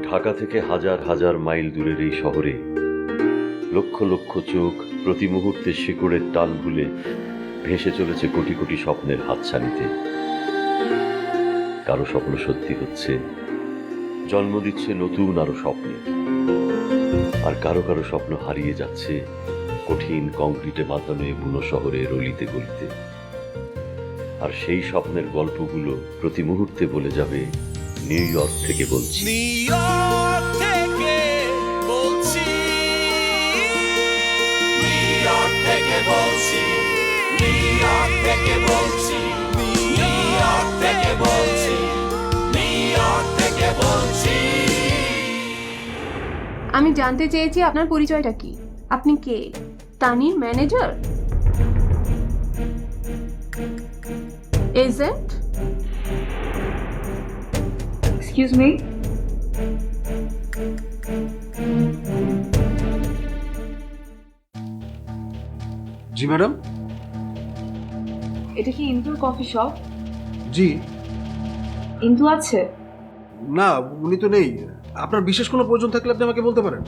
ঢাকা থেকে হাজার হাজার মাইল দূরের এই শহরে লক্ষ লক্ষ চোখ প্রতি মুহূর্তে শিকড়ের টান ভুলে ভেসে চলেছে কোটি কোটি স্বপ্নের হাতছানিতে। কারো স্বপ্ন সত্যি হচ্ছে, জন্ম দিচ্ছে নতুন আরো স্বপ্নে, আর কারো কারো স্বপ্ন হারিয়ে যাচ্ছে কঠিন কংক্রিটে বাঁধানো এ বুনো শহরের অলিতে গলিতে। আর সেই স্বপ্নের গল্পগুলো প্রতি মুহূর্তে বলে যাবে নিউ ইয়র্ক থেকে বলছি। আমি জানতে চেয়েছি আপনার পরিচয়টা কি? আপনি কে? তানির ম্যানেজার? এজেন্ট? এক্সকিউজ মি, জি ম্যাডাম। এটা কি ইন্দুর কফি শপ? জি ইন্দু আছে? না, উনি তো নেই। আপনার বিশেষ কোনো প্রয়োজন থাকলে আপনি আমাকে বলতে পারেন।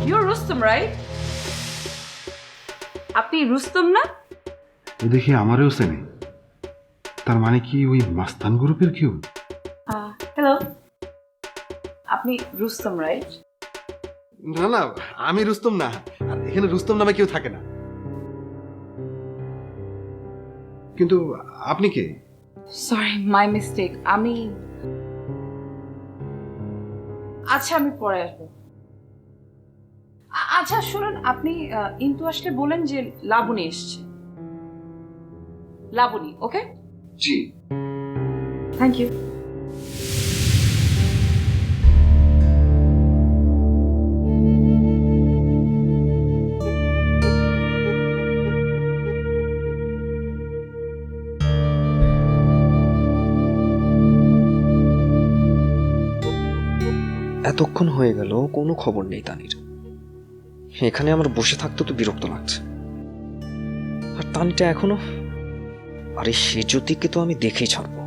You are Rustam, right? আপনি রুস্তম না? ও দেখি আমারও চেনে। তার মানে কি ওই মাস্তান গ্রুপের কেউ? হ্যালো, আপনি রুস্তম, রাইট? না না, আমি রুস্তম না। আর এখানে রুস্তম নামে কেউ থাকে না। কিন্তু আপনি কে? Sorry, my mistake. আচ্ছা, আমি পরে আসবো। আচ্ছা শুনুন, আপনি ইন্দু আসলে বলেন যে লাবণী এসছে। লাবণী, ওকে? জি। Thank you. এতক্ষণ হয়ে গেল, কোনো খবর নেই তানির। এখানে আমার বসে থাকতে তো বিরক্ত লাগছে। আর তানিটা এখনো, আরে সে জ্যোতিকে তো আমি দেখেই ছাড়বো।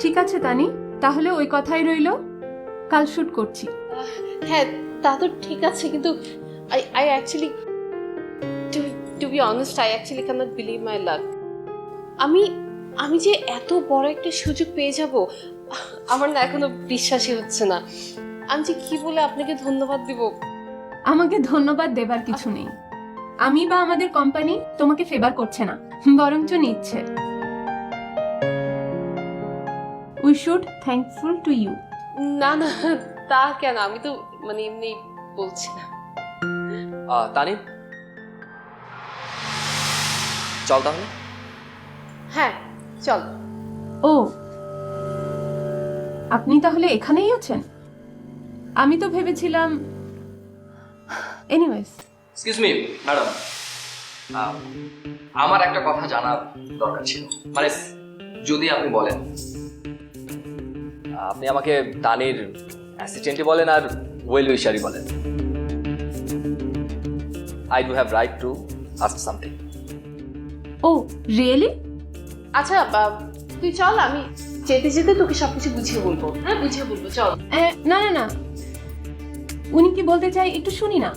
ঠিক আছে তানি, তাহলে ওই কথাই রইল। কাল শুট করছি। হ্যাঁ, তা তো ঠিক আছে, কিন্তু I actually to be honest, I actually cannot believe my luck. আমি যে এত বড় একটা সুযোগ পেয়ে যাব, আমার না এখনো বিশ্বাসই হচ্ছে না। আমি যে কি বলে আপনাকে ধন্যবাদ দিব। আমাকে ধন্যবাদ দেবার কিছু নেই। আমি বা আমাদের কোম্পানি তোমাকে ফেভার করছে না, বরঞ্চ নিচ্ছে। We should thankful to you. না না, তা কেন? আমি তো মানে এমনি বলছি না। তানি, চল তাহলে। হ্যাঁ চল। ও, আপনি তাহলে এখানেই আছেন? আমি তো ভেবেছিলাম। এনিওয়েজ, এক্সকিউজ মি ম্যাডাম, আমার একটা কথা জানার দরকার ছিল। মানে যদি আপনি বলেন, আপনি আমাকে তানির অ্যাসিস্ট্যান্টই বলেন আর ওয়েল উইশারই বলেন, I do have right to ask something. Oh really? আচ্ছা তুই চল, আমি যেতে যেতে তোকে সবকিছু বুঝিয়ে বলবো। হ্যাঁ, বুঝিয়ে বলবো, চল। না না না, উনি কি বলতে চাই একটু শুনি না।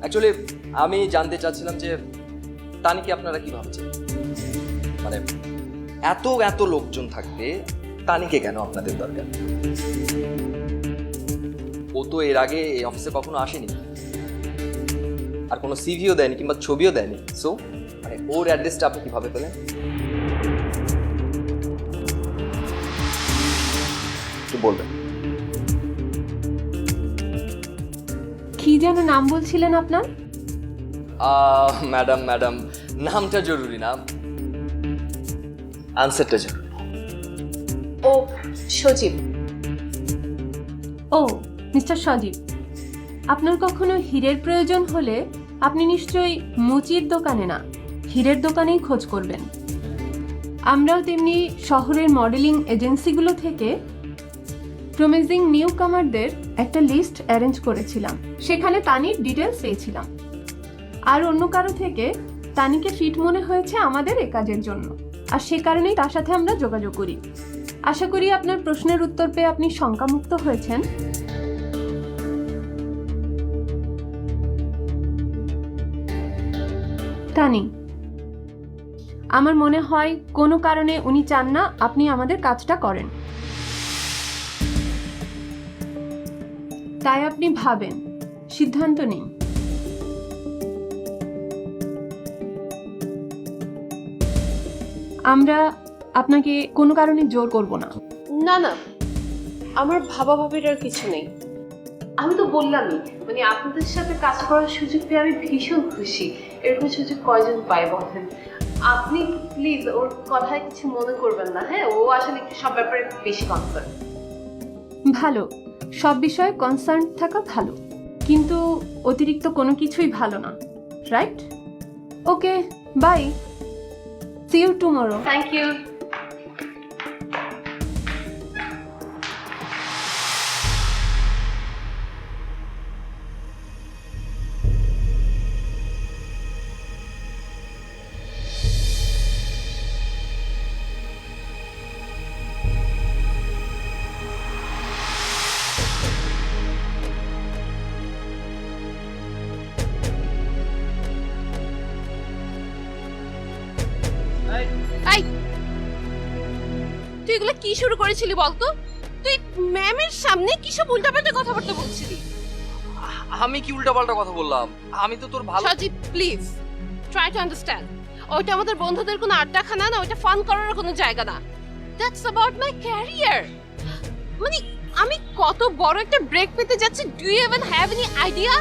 অ্যাকচুয়ালি আমি জানতে চাচ্ছিলাম যে তানিকে আপনারা কি ভাবছেন। মানে এত এত লোকজন থাকতে তানিকে কেন আপনাদের দরকার? ও তো এর আগে এই অফিসে কখনো আসেনি, আর কোনো সিভিও দেয়নি কিংবা ছবিও দেয়নি। সো মানে ওর অ্যাড্রেসটা আপনি কিভাবে পেলেন একটু বলবেন? কি যেন নাম বলছিলেন আপনার? ম্যাডাম নামটা জরুরি না, আনসারটা জরুরি। ও সজীব। ও মিস্টার সজীব, আপনার কখনো হীরের প্রয়োজন হলে আপনি নিশ্চয়ই মুচির দোকানে না, হীরের দোকানেই খোঁজ করবেন। আমরাও তেমনি শহরের মডেলিং এজেন্সিগুলো থেকে প্রমিজিং নিউ কামারদের একটা লিস্ট অ্যারেঞ্জ করেছিলাম, সেখানে তানির ডিটেলস পেয়েছিলাম। আর অন্য কারো থেকে তানিকে ফিট মনে হয়েছে আমাদের এ কাজের জন্য, আর সে কারণেই তার সাথে আমরা যোগাযোগ করি। আশা করি আপনার প্রশ্নের উত্তর পেয়ে আপনি শঙ্কামুক্ত হয়েছেন। তানি, আমার মনে হয় কোনো কারণে উনি চান না আপনি আমাদের কাজটা করেন, তাই আপনি ভাবেন, সিদ্ধান্ত নিন। আমরা আপনাকে কোনো কারণে জোর করব না। না না, আমার ভাবাভাবির আর কিছু নেই। আমি তো বললামই, মানে আপনাদের সাথে কাজ করার সুযোগ পেয়ে আমি ভীষণ খুশি। এরকম সুযোগ কয়জন পায় বলেন? আপনি প্লিজ ওর কথায় কিছু মনে করবেন না, হ্যাঁ? ও আসলে একটু সব ব্যাপারে বেশি কনসার্ন। ভালো, সব বিষয়ে কনসার্ন থাকা ভালো, কিন্তু অতিরিক্ত কোনো কিছুই ভালো না, right? Okay, bye, see you tomorrow. Thank you. তুই এগুলো কি শুরু করেছিলি বলতো? তুই ম্যামের সামনে কি সব উল্টাপাল্টা কথাবার্তা বলছিলি? আমি কি উল্টাপাল্টা কথা বললাম? আমি তো তোর ভালো। Sajib please try to understand, ওইটা আমাদের বন্ধুদের কোনো আড্ডাখানা না, ওইটা ফান করার কোনো জায়গা না। That's about my career. মানে আমি কত বড় একটা ব্রেক পেতে যাচ্ছি, do you even have any idea?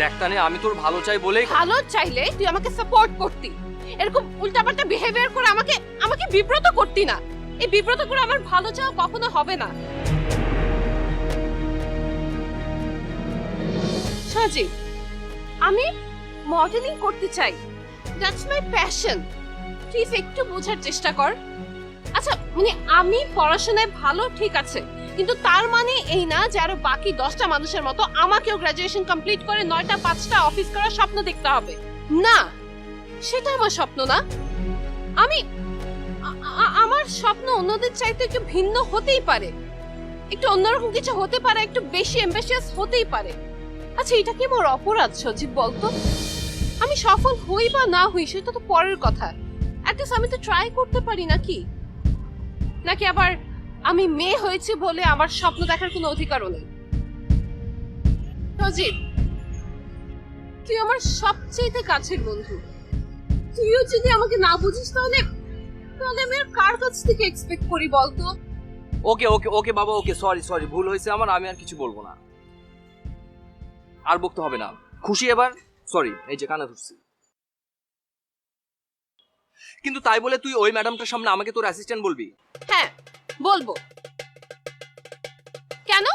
দেখ তানে, আমি তোর ভালো চাই বলেই। ভালো চাইলে তুই আমাকে সাপোর্ট করতি, এরকম উল্টাপাল্টা বিহেভিয়ার করে আমাকে বিব্রত করতি না। এই বিব্রত করে আমার ভালো চাওয়া কখনো হবে না। সজীব, আমি মডেলিং করতে চাই, দ্যাটস মাই প্যাশন। প্লিজ একটু বোঝার চেষ্টা কর। আচ্ছা, মানে আমি পড়াশোনায় ভালো, ঠিক আছে, কিন্তু তার মানে এই না যে আরো বাকি 10টা মানুষের মতো আমাকেও গ্রাজুয়েশন কমপ্লিট করে 9টা 5টা অফিস করার স্বপ্ন দেখতে হবে না। সেটা আমার স্বপ্ন না। আমার স্বপ্ন অন্যদের চাইতে একটু ভিন্ন হতেই পারে, একটু অন্যরকম কিছু হতে পারে, একটু বেশি অ্যাম্বিশিয়াস হতেই পারে। আচ্ছা, এটা কি আমার অপরাধ সজীব বলতো? আমি সফল হই বা না হই সেটা তো পরের কথা, অ্যাটলিস্ট আমি তো ট্রাই করতে পারি নাকি? নাকি আবার আমি মেয়ে হয়েছি বলে আমার স্বপ্ন দেখার কোনো অধিকারও নেই? সজীব, তুই আমার সবচেয়ে কাছের বন্ধু, তুইও যদি আমাকে না বুঝিস তাহলে আমি আর কার কাছ থেকে এক্সপেক্ট করি বলতো? ওকে ওকে ওকে বাবা, ওকে, সরি সরি, ভুল হয়েছে আমার, আমি আর কিছু বলবো না, আর বকতে হবে না। খুশি এবার? সরি, এই যে কানে ধরছি। কিন্তু তাই বলে তুই ওই ম্যাডামটার সামনে আমাকে তোর অ্যাসিস্ট্যান্ট বলবি? হ্যাঁ বলবো। কেন,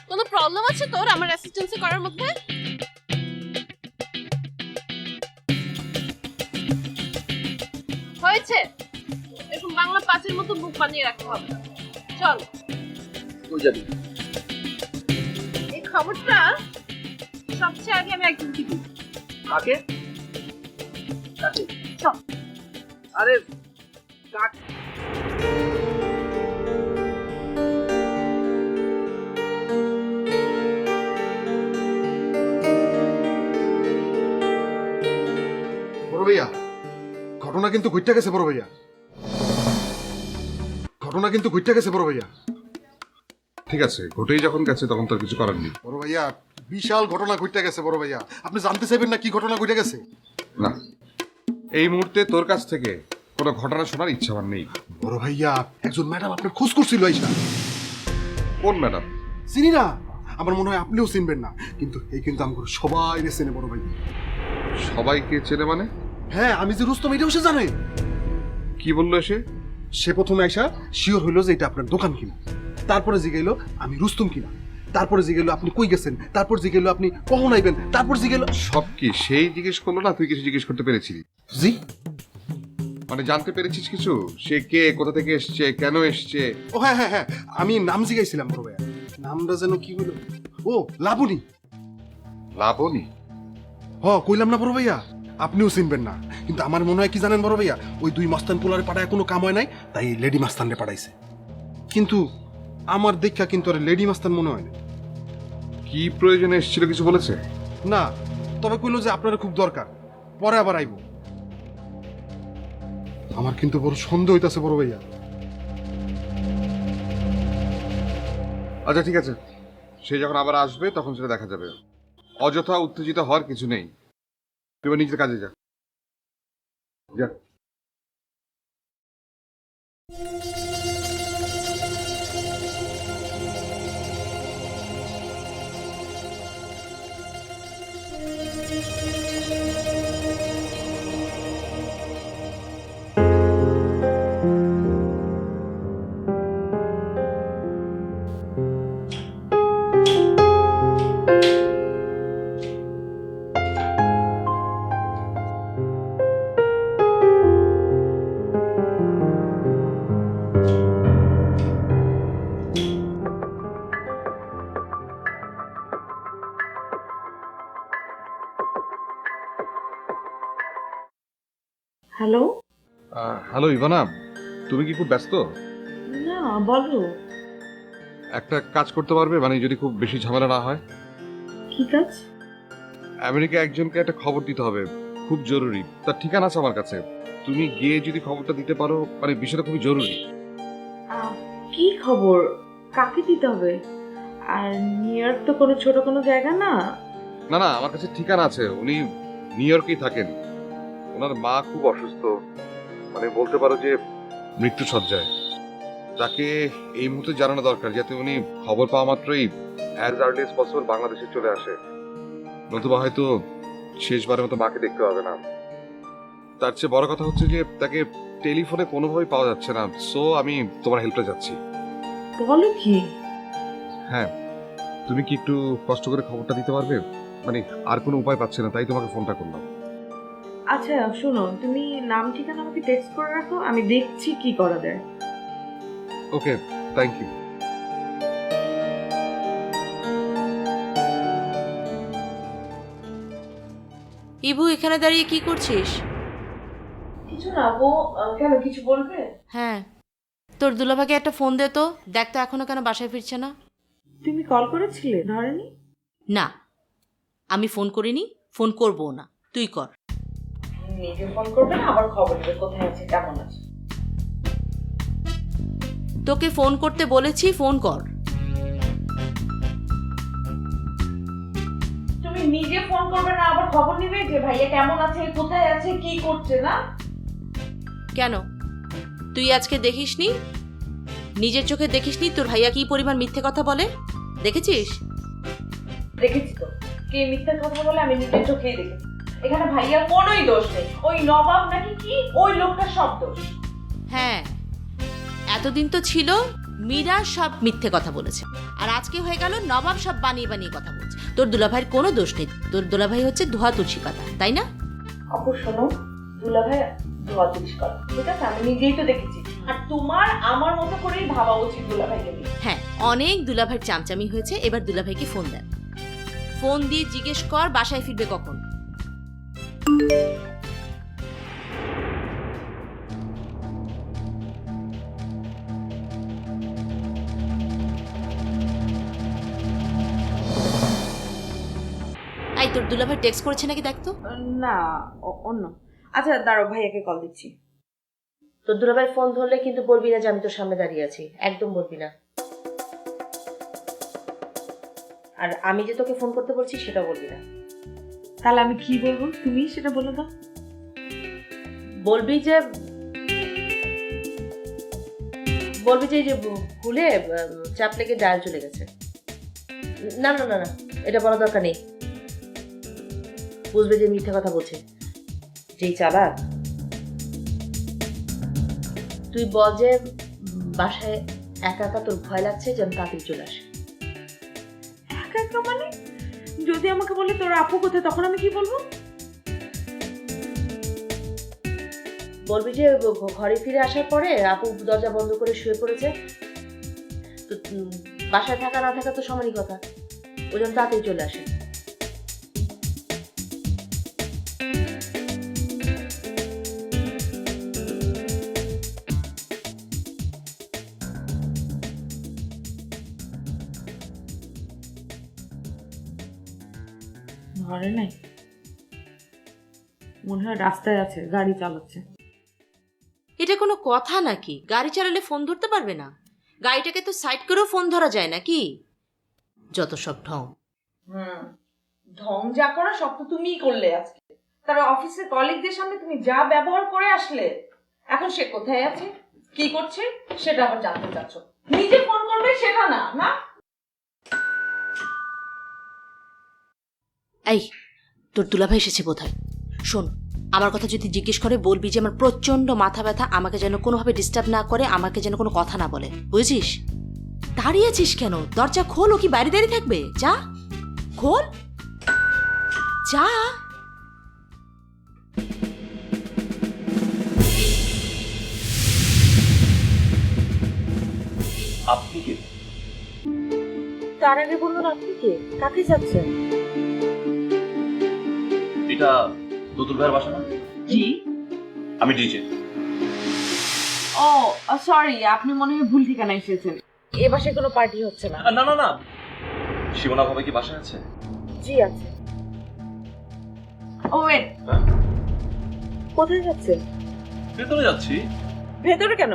কোনো প্রবলেম আছে তোর আমার অ্যাসিস্ট্যান্সি করার মধ্যে? হয়েছে, এরকম বাংলা পাঁচের মতো মুখ বানিয়ে রাখতে হবে না। চল। তুই যাবি? এই খবরটা সবচেয়ে আগে আমি একজনকে দিই। কাকে? কাকে? চল। আরে কাক। বড় ভাইয়া, ঘটনা কিন্তু ঘুরতে গেছে বড় ভাইয়া, ঘটনা কিন্তু ঘুরতে গেছে বড় ভাইয়া। ঠিক আছে, ঘটেই যখন গেছে তখন তো আর কিছু করার নেই। বড় ভাইয়া, বিশাল ঘটনা ঘুরতে গেছে বড় ভাইয়া। আপনি জানতে চাইবেন না কি ঘটনা ঘটে গেছে? না, এই মুহূর্তে তোর কাছ থেকে কোনো ঘটনা শোনার ইচ্ছা আমার নেই। বড় ভাইয়া, একজন ম্যাডাম আপনার খোঁজ করছিল আইসা। কোন ম্যাডাম? চিনি না, আমার মনে হয় আপনিও চিনবেন না, কিন্তু এই কিন্তু আমাকে সবাই চেনে বড় ভাই। সবাইকে চেনে মানে? হ্যাঁ, আমি যে রুস্তম এটাও সে জানে। কি বললো সে? সে প্রথমে আইসা শিওর হইলো যে এটা আপনার দোকান কিনা, তারপরে জিগাইলো আমি রুস্তম কিনা, তারপরে জিগেলো আপনি কই গেছেন, তারপর জিগেলো আপনি কখন আইবেন, তারপর জিগেলো সব কি সেই জিজ্ঞেস করলো না তুই কিছু জিজ্ঞেস করতে পেরেছিলি? জি মানে জানতে পেরেছিস কিছু, সে কে, কোথা থেকে এসছে, কেন এসছে? ও হ্যাঁ হ্যাঁ হ্যাঁ, আমি নাম জিগাইছিলাম বড় ভাইয়া, নামটা যেন কি হলো, ও লাবণী। লাবণী? কইলাম না বড় ভাইয়া, আপনিও চিনবেন না, কিন্তু আমার মনে হয় কি জানেন বড় ভাইয়া, ওই দুই মাস্তান পোলারে পাঠায় কোনো কাম হয় নাই, তাই লেডি মাস্তানরে পাঠাইছে। কিন্তু আমার দেখা কিন্তু আর লেডি মাস্তান মনে হয় না। কি প্রয়োজনে এসেছিল কিছু বলেছে? না, তবে কইলো যে আপনার খুব দরকার, পরে আবার আইব। আমার কিন্তু বড় সন্দেহ হইতাছে বড় ভাইয়া। আচ্ছা ঠিক আছে, সে যখন আবার আসবে তখন সেটা দেখা যাবে। অযথা উত্তেজিত হওয়ার কিছু নেই, তুই এবার নিজের কাজে যা যা। হ্যালো। হ্যালো ইভানা, তুমি কি খুব ব্যস্ত? না, বলো। একটা কাজ করতে পারবে, মানে যদি খুব বেশি ঝামেলা না হয়? কি কাজ? আমেরিকা একজনকে একটা খবর দিতে হবে, খুব জরুরি। তার ঠিকানা আছে আমার কাছে, তুমি গিয়ে যদি খবরটা দিতে পারো, মানে বিষয়টা খুবই জরুরি। কি খবর? কাকে দিতে হবে? আর নিউ ইয়র্ক তো কোনো ছোট কোনো জায়গা না। না না, আমার কাছে ঠিকানা আছে, উনি নিউ ইয়র্কেই থাকেন। ওনার মা খুব অসুস্থ, মানে বলতে পারো যে মৃত্যু সজ্জায়। তাকে এই মুহূর্তে জানানো দরকার, যাতে উনি খবর পাওয়া মাত্রই অ্যাজ আর্লি এজ পসিবল বাংলাদেশে চলে আসে, নতুবা হয়তো শেষবারের মতো মাকে দেখতে পাবে না। তার চেয়ে বড় কথা হচ্ছে যে তাকে টেলিফোনে কোনোভাবেই পাওয়া যাচ্ছে না, সো আমি তোমার হেল্পে যাচ্ছি। বলো কি? হ্যাঁ, তুমি কি একটু কষ্ট করে খবরটা দিতে পারবে? মানে আর কোনো উপায় পাচ্ছে না, তাই তোমাকে ফোনটা করলাম। আচ্ছা শোনো, তুমি নাম ঠিকানা আমাকে টেক্সট করে রাখো, আমি দেখছি কি করা যায়। ওকে, থ্যাংক ইউ। ইবু, এখানে দাঁড়িয়ে কি করছিস? কিছু না গো। কেন, কিছু বলবে? হ্যাঁ, তোর দুলাভাকে একটা ফোন দে তো, দেখ তো এখনো কেন বাসায় ফিরছে না। তুমি কল করেছিলে, ধরেনি? না, আমি ফোন করিনি, ফোন করবো না, তুই কর। নিজে ফোন করবে না, আবার খবর দেবে কোথায় আছে, কেমন আছে। তোকে ফোন করতে বলেছি, ফোন কর। তুমি নিজে ফোন করবে না, আবার খবর নিবে যে ভাইয়া কেমন আছে, কোথায় আছে, কি করছে না। কেন, তুই আজকে দেখিসনি? নিজের চোখে দেখিসনি তোর ভাইয়া কি পরিমাণ মিথ্যে কথা বলে? দেখেছিস? দেখেছি তো, কে মিথ্যা কথা বলে আমি নিজের চোখেই দেখেছি। এখানে ভাইয়ার কোনোই দোষ নেই, ওই নবাব নাকি কি ওই লোকটার সব দোষ। হ্যাঁ, এতদিন তো ছিল মীরা সব মিথ্যে কথা বলেছে, আর আজকে হয়ে গেল নবাব সব বানিয়ে বানিয়ে কথা বলছে। তোর দুলাভাইয়ের কোনো দোষ নেই, তোর দুলাভাই হচ্ছে ধোয়া তুলসী পাতা, তাই না? আপু শোনো, দুলাভাই ধোয়া তুলসী পাতা, ঠিক আছে, আমি নিজেই তো দেখেছি। আর তোমার আমার মতো করেই ভাবা উচিত দুলাভাইকে নিয়ে। হ্যাঁ, অনেক দুলাভাইয়ের চামচামি হয়েছে, এবার দুলাভাইকে ফোন দেন, ফোন দিয়ে জিজ্ঞেস কর বাসায় ফিরবে কখন। এই তোর দুলাভাই টেক্সট করেছে নাকি দেখ তো। না, অন্য। আচ্ছা দাঁড়াও, ভাইয়াকে কল দিচ্ছি। তোর দুলাভাই ফোন ধরলে কিন্তু বলবি না যে আমি তোর সামনে দাঁড়িয়ে আছি, একদম বলবি না। আর আমি যে তোকে ফোন করতে বলছি সেটা বলবি না। তাহলে আমি কি বলবো, তুমি সেটা বলে দাও। বলবি যে যে ভুলে চাপ লেগে ডায়াল চলে গেছে। না না না না, এটা বলা দরকার নেই, বুঝবে যে মিথ্যা কথা বলছে, যেই চালাক। তুই বল যে বাসায় একা একা তোর ভয় লাগছে, যেন তাড়াতাড়ি চলে আসে। একা একা মানে? যদি আমাকে বলে তোর আপু কোথায়, তখন আমি কি বলবো? বলবি যে ঘরে ফিরে আসার পরে আপু দরজা বন্ধ করে শুয়ে পড়েছে, তো বাসায় থাকা না থাকা তো সমানই কথা, ওই জন্য তাড়াতাড়ি চলে আসে। ঘরে নাই, মনে হয় রাস্তায় আছে, গাড়ি চালাচ্ছে। এটা কোনো কথা নাকি? গাড়ি চালালে ফোন ধরতে পারবে না? গাড়িটাকে তো সাইড করেও ফোন ধরা যায় নাকি? যত সব ঢং। ঢং যা করা সব তো তুমিই করলে আজকে। তার অফিসের কলিগদের সামনে তুমি যা ব্যবহার করে আসলে, এখন সে কোথায় আছে, কি করছে সেটা আবার জানতে চাচ্ছ। নিজে ফোন করবে সেটা না, না? এই, তোর দুলাভাই এসেছে বোধহয়। শোন, আমার কথা যদি জিজ্ঞেস করে বলবি যে আমার প্রচন্ড মাথা ব্যথা, আমাকে যেন কোনোভাবে ডিস্টার্ব না করে, আমাকে যেন কোনো কথা না বলে, বুঝেছিস? দাঁড়িয়ে আছিস কেন? দরজা খোল, ও কি বাইরে দাঁড়িয়ে থাকবে? যা খোল, যা। আপনি কে? তার আগে বলুন আপনি কে, কাকে যাচ্ছেন? এটা দুদুল ভাইয়ের বাসা না? জি। আমি ডিজে। ও সরি, আপনি মনে হয় ভুল ঠিকানা এসেছেন। এ বাসায় কোনো পার্টি হচ্ছে না। না না না, সীমানা ভাবে কি বাসায় আছে? জি আছে। ও ওয়েট, কোথায় যাচ্ছেন? ভেতরে যাচ্ছি। ভেতরে কেন?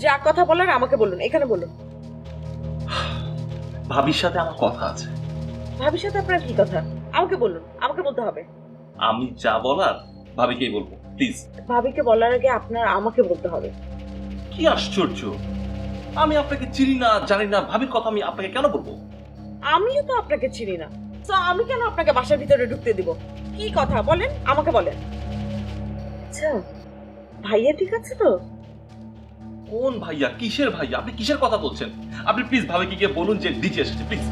যা কথা বলার আমাকে বলুন, এখানে বলুন। ভাবির সাথে আমার কথা আছে। ভাবির সাথে আপনার কি কথা? আমাকে বলুন, আমাকে বলতে হবে। আমি যা বলার ভাবিকেই বলবো, প্লিজ। ভাবিকে বলার আগে আপনার আমাকে বলতে হবে। কি আশ্চর্য, আমি আপনাকে চিনি না, জানি না, ভাবির কথা আমি আপনাকে কেন বলবো? আমিও তো আপনাকে চিনি না, তো আমি কেন আপনাকে বাসার ভিতরে ঢুকতে দিব? কি কথা বলেন, আমাকে বলেন। আচ্ছা, ভাইয়া ঠিক আছে তো? কোন ভাইয়া? কিসের ভাইয়া? আপনি কিসের কথা বলছেন? আপনি প্লিজ ভাবিকে গিয়ে বলুন যে ডিজে এসেছে, প্লিজ।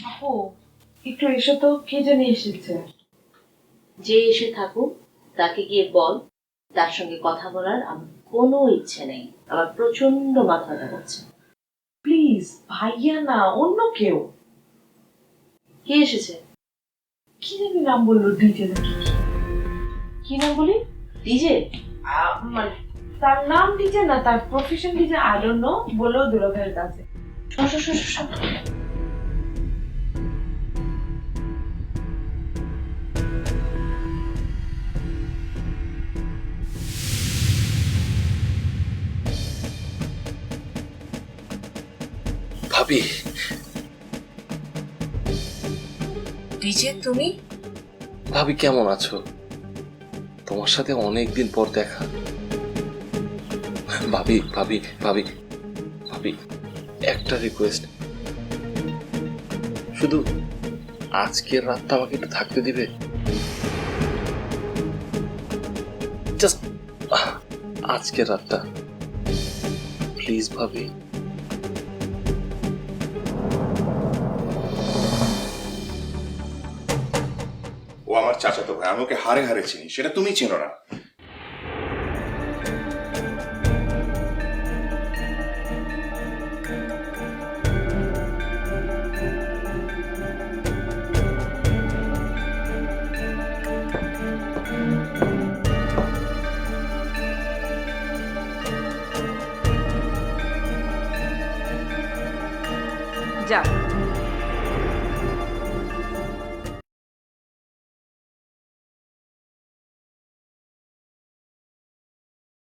আপু একটু এসো তো, কে জানি এসেছে। যে এসে থাকুক, তাকে গিয়ে বল তার সঙ্গে কথা বলার আমার কোনো ইচ্ছে নেই, আমার প্রচন্ড মাথা ব্যথা করছে। প্লিজ, ভাইয়া না, অন্য কেউ। কে এসেছে? কি জানি নাম বললো, ডিজে নাকি? কি নাম বলি? ডিজে? মানে তার নাম ডিজে না, তার profession DJ, I don't know. বলো দুলাভাইয়ের কাছে। ভাবি, ডিজে তুমি? ভাবি কেমন আছো? তোমার সাথে অনেকদিন পর দেখা। ভাবি ভাবি ভাবি ভাবি, একটা রিকোয়েস্ট, শুধু আজকের রাতটা আমাকে একটু থাকতে দিবে? জাস্ট আজকের রাতটা, প্লিজ ভাবি। ও আমার চাচাতো ভাই, আমি ওকে হারে হারে চিনি, সেটা তুমি চেনো না। যা